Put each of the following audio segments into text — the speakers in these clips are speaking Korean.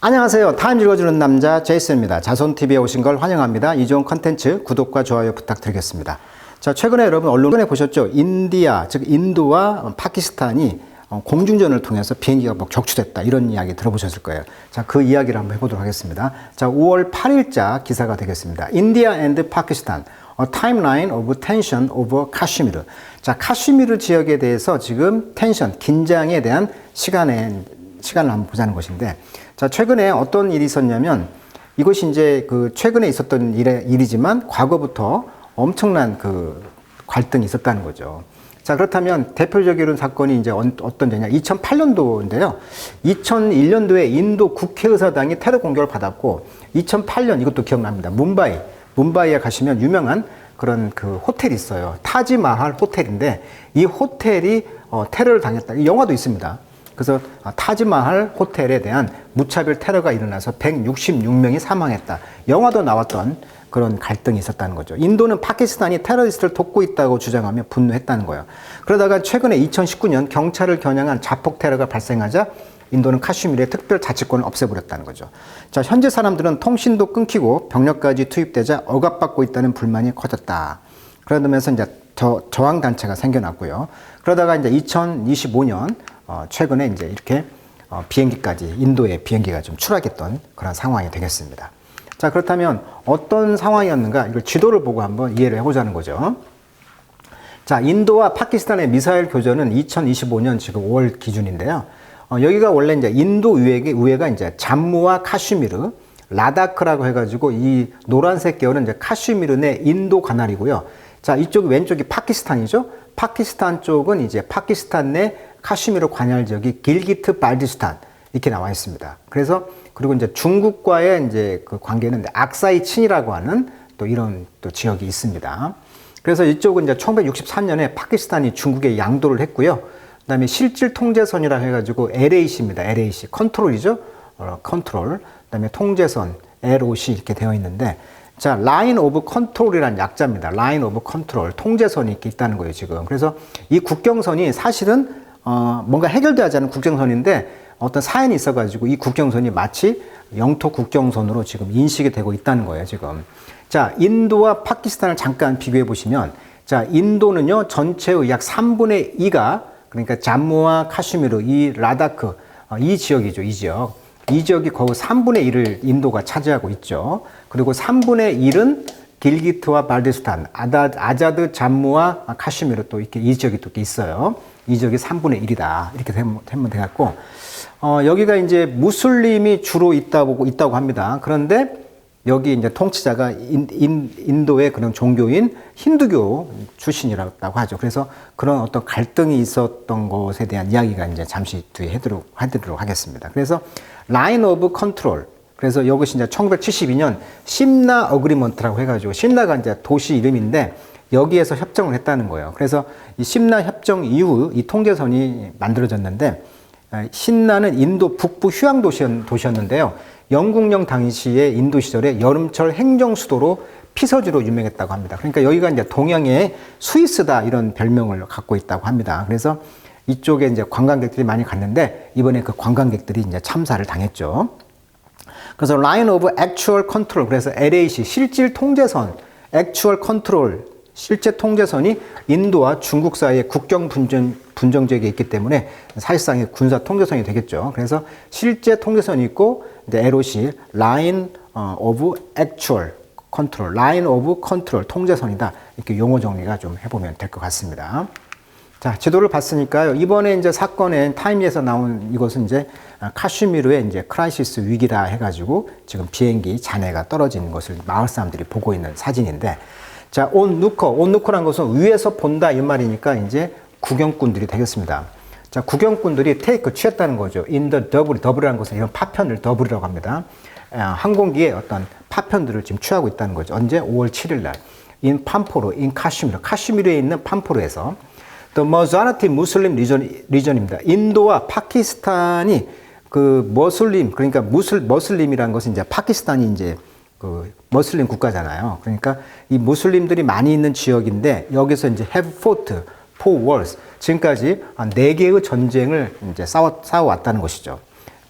안녕하세요. 타임 읽어주는 남자 제이슨입니다. 자손TV에 오신 걸 환영합니다. 이 좋은 컨텐츠 구독과 좋아요 부탁드리겠습니다. 자, 최근에 여러분 언론에 보셨죠? 인디아, 즉 인도와 파키스탄이 공중전을 통해서 비행기가 격추됐다. 이런 이야기 들어보셨을 거예요. 자, 그 이야기를 한번 해보도록 하겠습니다. 자, 5월 8일자 기사가 되겠습니다. India and Pakistan, a timeline of tension over Kashmir. 자, 카슈미르 지역에 대해서 지금 텐션, 긴장에 대한 시간을 한번 보자는 것인데, 자, 최근에 어떤 일이 있었냐면, 이것이 이제 최근에 있었던 일이지만, 과거부터 엄청난 갈등이 있었다는 거죠. 자, 그렇다면 대표적인 사건이 이제 어떤 데냐. 2008년도인데요. 2001년도에 인도 국회의사당이 테러 공격을 받았고, 2008년, 이것도 기억납니다. 뭄바이에 가시면 유명한 그런 호텔이 있어요. 타지마할 호텔인데, 이 호텔이 테러를 당했다. 이 영화도 있습니다. 그래서 타지마할 호텔에 대한 무차별 테러가 일어나서 166명이 사망했다. 영화도 나왔던 그런 갈등이 있었다는 거죠. 인도는 파키스탄이 테러리스트를 돕고 있다고 주장하며 분노했다는 거예요. 그러다가 최근에 2019년 경찰을 겨냥한 자폭 테러가 발생하자 인도는 카슈미르의 특별 자치권을 없애버렸다는 거죠. 자, 현재 사람들은 통신도 끊기고 병력까지 투입되자 억압받고 있다는 불만이 커졌다. 그러면서 이제 저항단체가 생겨났고요. 그러다가 이제 2025년 최근에 이제 이렇게 비행기까지 인도에 비행기가 좀 추락했던 그런 상황이 되겠습니다. 자, 그렇다면 어떤 상황이었는가 이걸 지도를 보고 한번 이해를 해보자는 거죠. 자, 인도와 파키스탄의 미사일 교전은 2025년 지금 5월 기준인데요. 여기가 원래 이제 인도 우회가 이제 잠무와 카슈미르, 라다크라고 해가지고 이 노란색 계열은 이제 카슈미르 내 인도 관할이고요. 자, 이쪽 왼쪽이 파키스탄이죠. 파키스탄 쪽은 이제 파키스탄 내 카슈미르 관할 지역이 길기트 발티스탄 이렇게 나와 있습니다. 그리고 이제 중국과의 이제 관계는 악사이 친이라고 하는 또 이런 또 지역이 있습니다. 그래서 이쪽은 이제 1963년에 파키스탄이 중국에 양도를 했고요. 그다음에 실질 통제선이라고 해가지고 LAC입니다. LAC 컨트롤이죠. 컨트롤. 그다음에 통제선 LOC 이렇게 되어 있는데, 자, 라인 오브 컨트롤이라는 약자입니다. 라인 오브 컨트롤, 통제선이 이렇게 있다는 거예요, 지금. 그래서 이 국경선이 사실은 뭔가 해결되지 않은 국경선인데 어떤 사연이 있어가지고 이 국경선이 마치 영토 국경선으로 지금 인식이 되고 있다는 거예요, 지금. 자, 인도와 파키스탄을 잠깐 비교해 보시면, 자, 인도는요, 전체의 약 3분의 2가, 그러니까 잠무와 카슈미르, 이 라다크, 이 지역이죠, 이 지역. 이 지역이 거의 3분의 1을 인도가 차지하고 있죠. 그리고 3분의 1은 길기트와 발티스탄, 아자드, 잠무와 카슈미르 또 이렇게 이 지역이 또 이렇게 있어요. 이 지역이 3분의 1이다. 이렇게 되면 되겠고, 여기가 이제 무슬림이 주로 있다고 합니다. 그런데 여기 이제 통치자가 인도의 그런 종교인 힌두교 출신이라고 하죠. 그래서 그런 어떤 갈등이 있었던 것에 대한 이야기가 이제 잠시 뒤에 해드리도록 하겠습니다. 그래서 라인 오브 컨트롤. 그래서 이것이 이제 1972년 심나 어그리먼트라고 해가지고, 심나가 이제 도시 이름인데 여기에서 협정을 했다는 거예요. 그래서 이 심나 협정 이후 이 통제선이 만들어졌는데, 심나는 인도 북부 휴양 도시였는데요. 영국령 당시의 인도 시절에 여름철 행정 수도로 피서지로 유명했다고 합니다. 그러니까 여기가 이제 동양의 스위스다 이런 별명을 갖고 있다고 합니다. 그래서 이쪽에 이제 관광객들이 많이 갔는데 이번에 그 관광객들이 이제 참사를 당했죠. 그래서 Line of Actual Control, 그래서 LAC 실질 통제선, Actual Control 실제 통제선이 인도와 중국 사이의 국경 분정 지역에 있기 때문에 사실상의 군사 통제선이 되겠죠. 그래서 실제 통제선이 있고, 이제 LOC, Line of Actual Control, Line of Control, 통제선이다. 이렇게 용어 정리가 좀 해보면 될 것 같습니다. 자, 지도를 봤으니까요. 이번에 이제 사건의 타임리에서 나온 이것은 이제 카슈미르의 이제 크라이시스 위기다 해가지고 지금 비행기 잔해가 떨어진 것을 마을 사람들이 보고 있는 사진인데, 자, 온누커란 것은 위에서 본다 이 말이니까 이제 구경꾼들이 되겠습니다. 자, 구경꾼들이 테이크 취했다는 거죠. in the 더블이라는 것은 이런 파편을 더블이라고 합니다. 항공기의 어떤 파편들을 지금 취하고 있다는 거죠. 언제? 5월 7일 날. in 팜포르, in 카슈미르에 있는 팜포르에서 the majority Muslim region입니다. 인도와 파키스탄이 그러니까 머슬림이라는 것은 이제 파키스탄이 이제 머슬림 국가잖아요. 그러니까 이 무슬림들이 많이 있는 지역인데 여기서 이제 have fought for wars 지금까지 한 4개의 전쟁을 이제 싸워왔다는 것이죠.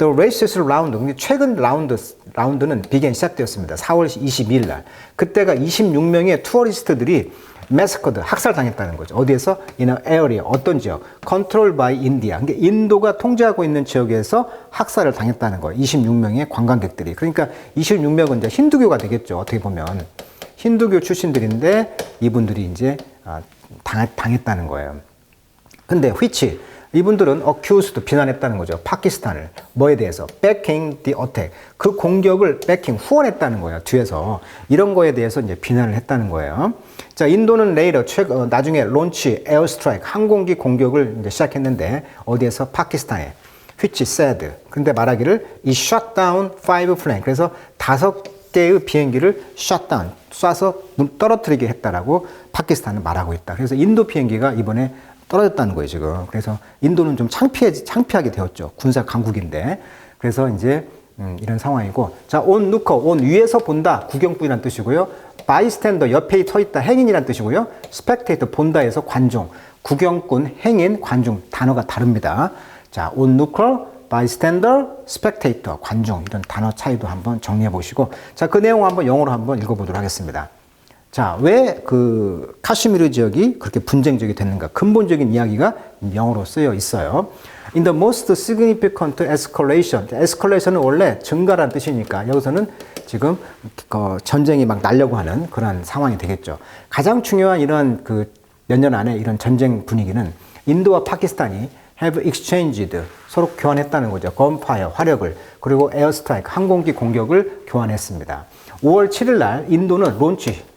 The racist round, 최근 라운드는 시작되었습니다. 4월 22일 날. 그때가 26명의 투어리스트들이 매스커드, 학살당했다는 거죠. 어디에서? In an area, 어떤 지역? Controlled by India. 그러니까 인도가 통제하고 있는 지역에서 학살을 당했다는 거예요. 26명의 관광객들이. 그러니까 26명은 이제 힌두교가 되겠죠. 어떻게 보면. 힌두교 출신들인데 이분들이 이제 당했다는 거예요. 근데 which 이분들은 accused 비난했다는 거죠. 파키스탄을 뭐에 대해서 backing the attack 그 공격을 backing 후원했다는 거예요. 뒤에서 이런 거에 대해서 이제 비난을 했다는 거예요. 자, 인도는 later 나중에 launch air strike 항공기 공격을 이제 시작했는데 어디에서 파키스탄에 which said 근데 말하기를 it shot down 5 plane 그래서 5개의 비행기를 shot down 쏴서 떨어뜨리게 했다라고 파키스탄은 말하고 있다. 그래서 인도 비행기가 이번에 떨어졌다는 거예요, 지금. 그래서 인도는 좀 창피하게 되었죠. 군사 강국인데. 그래서 이제 이런 상황이고. 자, on looker, on 위에서 본다. 구경꾼이란 뜻이고요. bystander, 옆에 서 있다. 행인이란 뜻이고요. spectator, 본다에서 관중. 구경꾼, 행인, 관중. 단어가 다릅니다. 자, on looker, bystander, spectator, 관중. 이런 단어 차이도 한번 정리해 보시고. 자, 그 내용 한번 영어로 한번 읽어보도록 하겠습니다. 자, 왜 그 카슈미르 지역이 그렇게 분쟁적이 됐는가? 근본적인 이야기가 영어로 쓰여 있어요. In the most significant escalation. escalation은 원래 증가란 뜻이니까 여기서는 지금 전쟁이 막 나려고 하는 그런 상황이 되겠죠. 가장 중요한 이런 그 몇 년 안에 이런 전쟁 분위기는 인도와 파키스탄이 have exchanged 서로 교환했다는 거죠. gunfire, 화력을 그리고 airstrike, 항공기 공격을 교환했습니다. 5월 7일 날 인도는 론치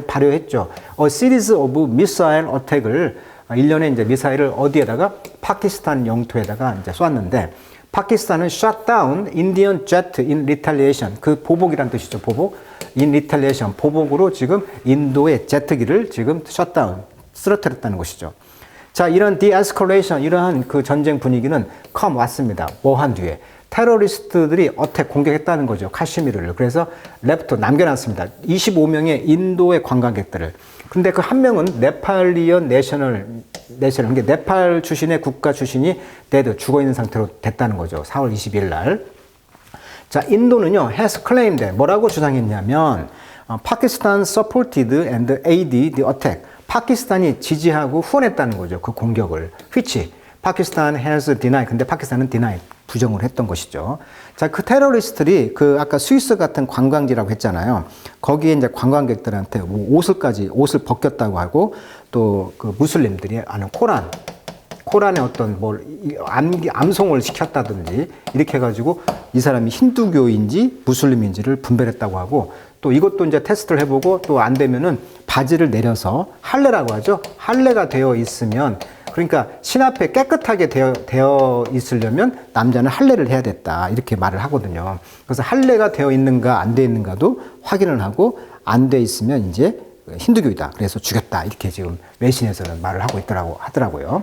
발효했죠. A series of missile attack을 일련의 이제 미사일을 어디에다가 파키스탄 영토에다가 이제 쐈는데 파키스탄은 shot down Indian jet in retaliation 그 보복이란 뜻이죠. 보복 in retaliation 보복으로 지금 인도의 제트기를 지금 shot down 쓰러뜨렸다는 것이죠. 자, 이런 de-escalation 이러한 그 전쟁 분위기는 왔습니다. 뭐 한 뒤에 테러리스트들이 어택 공격했다는 거죠. 카슈미르를. 그래서 레프트 남겨놨습니다. 25명의 인도의 관광객들을. 근데 그 한 명은 네팔리언 내셔널, 그러니까 네팔 출신의 국가 출신이 죽어있는 상태로 됐다는 거죠. 4월 22일 날. 자, 인도는요, has claimed, 뭐라고 주장했냐면, Pakistan supported and aided the attack. 파키스탄이 지지하고 후원했다는 거죠. 그 공격을. which 파키스탄 has denied. 근데 파키스탄은 denied. 부정을 했던 것이죠. 자, 그 테러리스트들이 그 아까 스위스 같은 관광지라고 했잖아요. 거기에 이제 관광객들한테 옷을 벗겼다고 하고 또 그 무슬림들이 아는 코란에 어떤 암송을 시켰다든지 이렇게 해가지고 이 사람이 힌두교인지 무슬림인지를 분별했다고 하고 또 이것도 이제 테스트를 해보고 또 안 되면은 바지를 내려서 할례라고 하죠. 할례가 되어 있으면 그러니까 신 앞에 깨끗하게 되어 있으려면 남자는 할례를 해야 됐다 이렇게 말을 하거든요. 그래서 할례가 되어 있는가 안 되어 있는가도 확인을 하고 안 돼 있으면 이제 힌두교이다. 그래서 죽였다 이렇게 지금 외신에서는 말을 하고 하더라고요.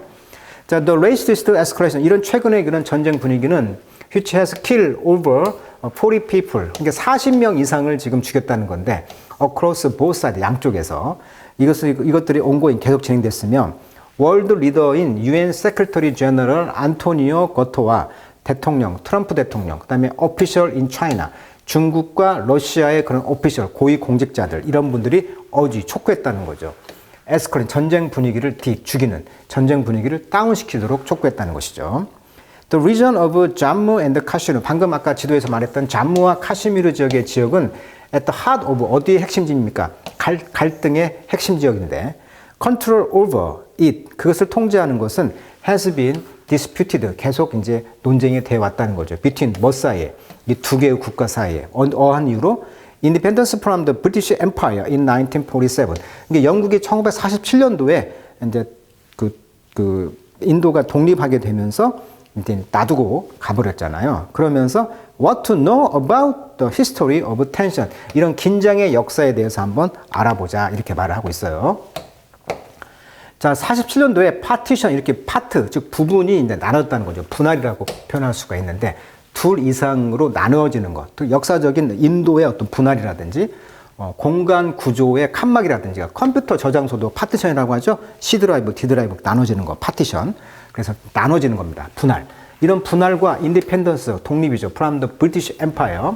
자, the racist escalation 이런 최근의 그런 전쟁 분위기는 which has killed over 40 people 그러니까 40명 이상을 지금 죽였다는 건데 across both sides 양쪽에서 이것들이 ongoing 계속 진행됐으며 월드 리더인 UN 세크리터리 제너럴 안토니오 거토와 대통령, 트럼프 대통령, 그 다음에 오피셜 인 차이나, 중국과 러시아의 그런 오피셜, 고위 공직자들, 이런 분들이 촉구했다는 거죠. 에스컬레이션, 전쟁 분위기를 죽이는, 전쟁 분위기를 다운시키도록 촉구했다는 것이죠. The region of Jammu and Kashmir, 방금 아까 지도에서 말했던 잠무와 카슈미르 지역의 지역은 at the heart of, 어디의 핵심지입니까? 갈등의 핵심 지역인데, control over it, 그것을 통제하는 것은 has been disputed, 계속 이제 논쟁이 되어 왔다는 거죠. between 뭐 사이에, 이 두 개의 국가 사이에. 어한 이유로 independence from the British Empire in 1947. 그러니까 영국이 1947년도에 이제 그 인도가 독립하게 되면서 이제 놔두고 가버렸잖아요. 그러면서 what to know about the history of tension. 이런 긴장의 역사에 대해서 한번 알아보자 이렇게 말을 하고 있어요. 자, 47년도에 파티션 이렇게 파트 즉 부분이 이제 나눴다는 거죠. 분할이라고 표현할 수가 있는데 둘 이상으로 나누어지는 것. 또 역사적인 인도의 어떤 분할이라든지 공간 구조의 칸막이라든지 컴퓨터 저장소도 파티션이라고 하죠. C 드라이브, D 드라이브 나눠지는 거 파티션. 그래서 나눠지는 겁니다. 분할. 이런 분할과 인디펜던스, 독립이죠. From the British Empire.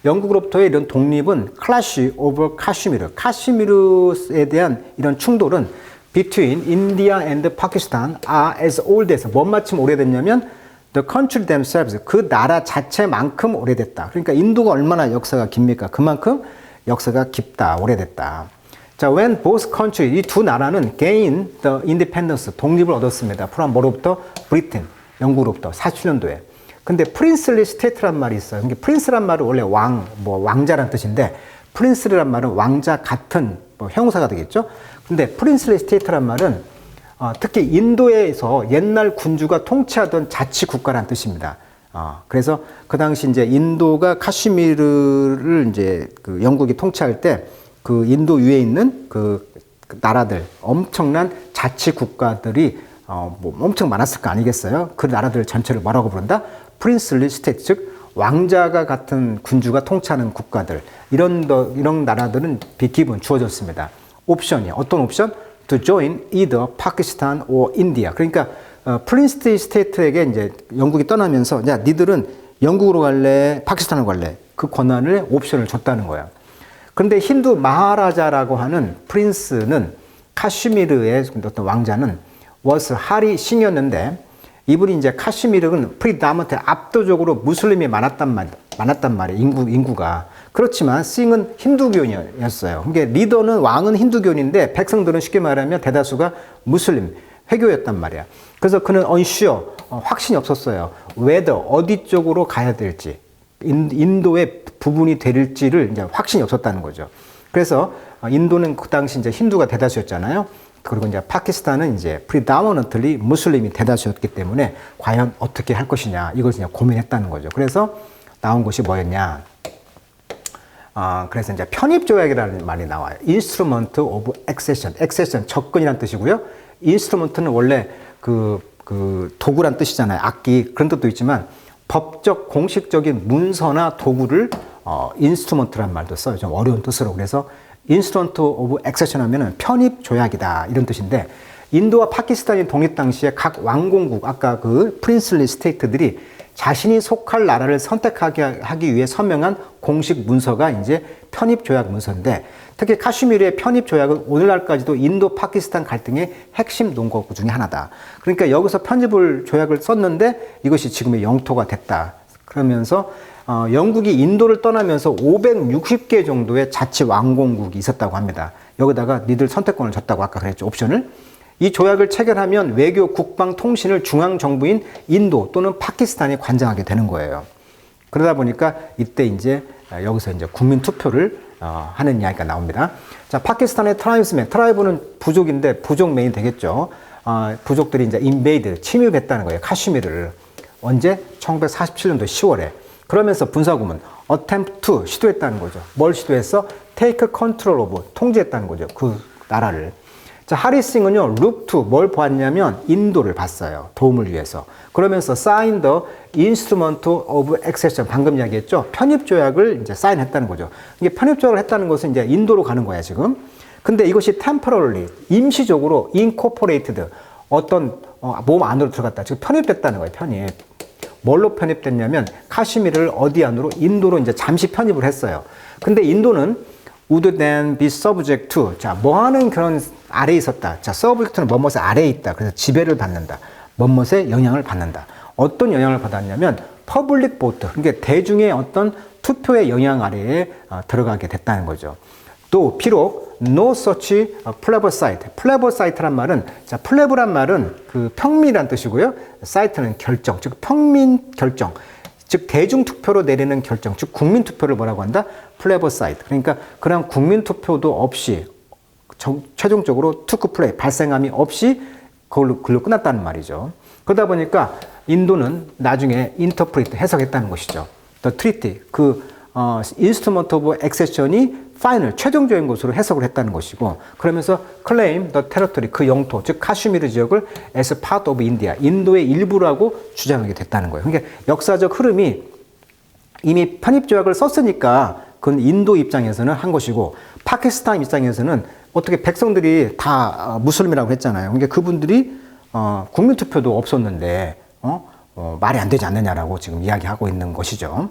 영국으로부터의 이런 독립은 clash over Kashmir, 카시미르에 대한 이런 충돌은 between India and Pakistan are as old as, 뭔 오래됐냐면 the country themselves, 그 나라 자체만큼 오래됐다. 그러니까 인도가 얼마나 역사가 깁니까? 그만큼 역사가 깊다, 오래됐다. 자, when both countries, 이 두 나라는 gain the independence, 독립을 얻었습니다. from 뭐로부터? Britain, 영국으로부터 47년도에. 근데 princely state란 말이 있어요. 그러니까 prince란 말은 원래 왕자란 뜻인데 prince란 말은 왕자 같은 형용사가 되겠죠. 근데 princely state란 말은 특히 인도에서 옛날 군주가 통치하던 자치 국가란 뜻입니다. 그래서 그 당시 이제 인도가 카슈미르를 이제 그 영국이 통치할 때 그 인도 위에 있는 그 나라들, 엄청난 자치 국가들이 엄청 많았을 거 아니겠어요? 그 나라들 전체를 뭐라고 부른다? 프린슬리 스테이트, 즉 왕자가 같은 군주가 통치하는 국가들, 이런 나라들은 기본 주어졌습니다. 옵션이 어떤 옵션? To join either Pakistan or India. 그러니까 프린슬리 스테이트에게 이제 영국이 떠나면서 야, 니들은 영국으로 갈래, 파키스탄으로 갈래? 그 권한을 옵션을 줬다는 거야. 그런데 힌두 마하라자라고 하는 프린스는 카슈미르의 어떤 왕자는 was 하리 싱이었는데 이분이 이제 카슈미르는 프리다먼트 압도적으로 무슬림이 많았단 말이에요. 인구가. 그렇지만 싱은 힌두교인이었어요. 그러니까 리더는 왕은 힌두교인인데 백성들은 쉽게 말하면 대다수가 무슬림, 회교였단 말이야. 그래서 그는 unsure, 확신이 없었어요. whether, 어디 쪽으로 가야 될지. 인도의 부분이 될지를 이제 확신이 없었다는 거죠. 그래서 인도는 그 당시 이제 힌두가 대다수였잖아요. 그리고 이제 파키스탄은 이제 predominantly 무슬림이 대다수였기 때문에 과연 어떻게 할 것이냐 이걸 그냥 고민했다는 거죠. 그래서 나온 것이 뭐였냐? 그래서 이제 편입조약이라는 말이 나와요. Instrument of Accession, Accession 접근이란 뜻이고요. Instrument는 원래 그 도구란 뜻이잖아요. 악기 그런 뜻도 있지만 법적 공식적인 문서나 도구를 인스트루먼트란 말도 써요. 좀 어려운 뜻으로. 그래서 인스트루먼트 오브 액세션 하면은 편입 조약이다 이런 뜻인데 인도와 파키스탄이 독립 당시에 각 왕공국 아까 그 프린슬리 스테이트들이 자신이 속할 나라를 선택하게 하기 위해 서명한 공식 문서가 이제 편입 조약 문서인데 특히 카슈미르의 편입 조약은 오늘날까지도 인도 파키스탄 갈등의 핵심 논거 중에 하나다. 그러니까 여기서 편입을 조약을 썼는데 이것이 지금의 영토가 됐다. 그러면서 영국이 인도를 떠나면서 560개 정도의 자치 왕공국이 있었다고 합니다. 여기다가 니들 선택권을 줬다고 아까 그랬죠. 옵션을. 이 조약을 체결하면 외교, 국방, 통신을 중앙정부인 인도 또는 파키스탄이 관장하게 되는 거예요. 그러다 보니까 이때 이제 여기서 이제 국민 투표를 하는 이야기가 나옵니다. 자, 파키스탄의 트라이브스맨, 트라이브는 부족인데 부족 메인 되겠죠. 부족들이 이제 인베이드, 침입했다는 거예요. 카슈미르를. 언제? 1947년도 10월에. 그러면서 분사구문, attempt to, 시도했다는 거죠. 뭘 시도했어? take control of, 통제했다는 거죠. 그 나라를. 자, 하리싱은요, look to, 뭘 보았냐면 인도를 봤어요. 도움을 위해서. 그러면서 sign the instrument of accession, 방금 이야기했죠. 편입조약을 이제 사인했다는 거죠. 이게 편입조약을 했다는 것은 이제 인도로 가는 거야, 지금. 근데 이것이 temporarily, 임시적으로 incorporated, 어떤 몸 안으로 들어갔다. 지금 편입됐다는 거예요, 편입. 뭘로 편입됐냐면 카슈미르를 어디 안으로? 인도로 이제 잠시 편입을 했어요. 근데 인도는 would then be subject to, 자, 뭐 하는 그런 아래에 있었다. 자, subject는 뭐뭇의 아래에 있다. 그래서 지배를 받는다. 뭐뭇의 영향을 받는다. 어떤 영향을 받았냐면 public vote, 그러니까 대중의 어떤 투표의 영향 아래에 들어가게 됐다는 거죠. 또 비록 no such plebiscite, plebiscite란 말은, 자, pleb란 말은 그 평민이란 뜻이고요. cite는 결정, 즉 평민 결정, 즉 대중 투표로 내리는 결정, 즉 국민 투표를 뭐라고 한다? plebiscite. 그러니까 그런 국민 투표도 없이 최종적으로 투크 플레이 발생함이 없이 그걸로 끝났다는 말이죠. 그러다 보니까 인도는 나중에 인터프리트 해석했다는 것이죠. The treaty, instrument of accession이 final, 최종적인 것으로 해석을 했다는 것이고, 그러면서 claim the territory, 그 영토, 즉 카슈미르 지역을 as part of India, 인도의 일부라고 주장하게 됐다는 거예요. 그러니까 역사적 흐름이 이미 편입조약을 썼으니까 그건 인도 입장에서는 한 것이고, 파키스탄 입장에서는 어떻게 백성들이 다 무슬림이라고 했잖아요. 그러니까 그분들이 국민투표도 없었는데 말이 안 되지 않느냐라고 지금 이야기하고 있는 것이죠.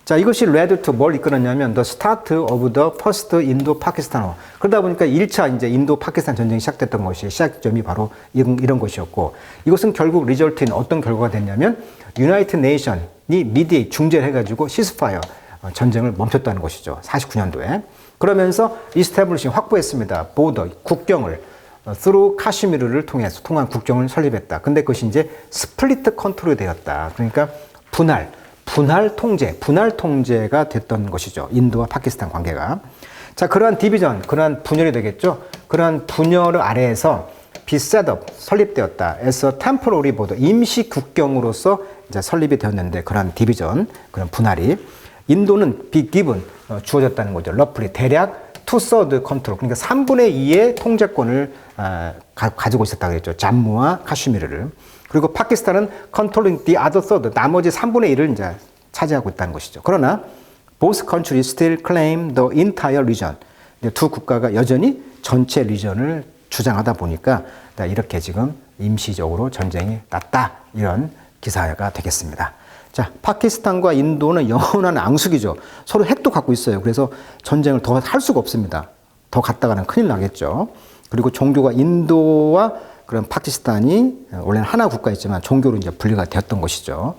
자, 이것이 led to 뭘 이끌었냐면 the start of the first 인도-파키스탄 war. 그러다 보니까 1차 이제 인도-파키스탄 전쟁이 시작됐던 것이 시작점이 바로 이런 것이었고, 이것은 결국 리절트인 어떤 결과가 됐냐면 유나이티드 네이션이 미디에 중재를 해가지고 시스파이어 전쟁을 멈췄다는 것이죠. 49년도에. 그러면서 이스태블리싱 확보했습니다. 보더 국경을 through 카시미르를 통한 국경을 설립했다. 근데 그것이 이제 스플리트 컨트롤이 되었다. 그러니까 분할 통제가 됐던 것이죠. 인도와 파키스탄 관계가. 자, 그러한 디비전, 그러한 분열이 되겠죠. 그러한 분열 아래에서 비셋업 설립되었다. as a temporary border, 임시 국경으로서 이제 설립이 되었는데, 그러한 디비전, 그런 분할이 인도는 be given, 주어졌다는 거죠. roughly 대략 2/3 컨트롤, 그러니까 3분의 2의 통제권을 가지고 있었다고 그랬죠. 잠무와 카슈미르를. 그리고 파키스탄은 controlling the other third, 나머지 3분의 1을 이제 차지하고 있다는 것이죠. 그러나 both countries still claim the entire region. 두 국가가 여전히 전체 리전을 주장하다 보니까 이렇게 지금 임시적으로 전쟁이 났다. 이런 기사가 되겠습니다. 자, 파키스탄과 인도는 영원한 앙숙이죠. 서로 핵도 갖고 있어요. 그래서 전쟁을 더 할 수가 없습니다. 더 갔다가는 큰일 나겠죠. 그리고 종교가 인도와 그런 파키스탄이 원래는 하나 국가였지만 종교로 이제 분리가 되었던 것이죠.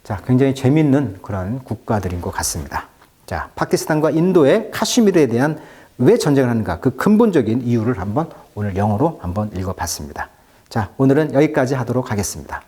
자, 굉장히 재밌는 그런 국가들인 것 같습니다. 자, 파키스탄과 인도의 카슈미르에 대한 왜 전쟁을 하는가, 그 근본적인 이유를 한번 오늘 영어로 한번 읽어봤습니다. 자, 오늘은 여기까지 하도록 하겠습니다.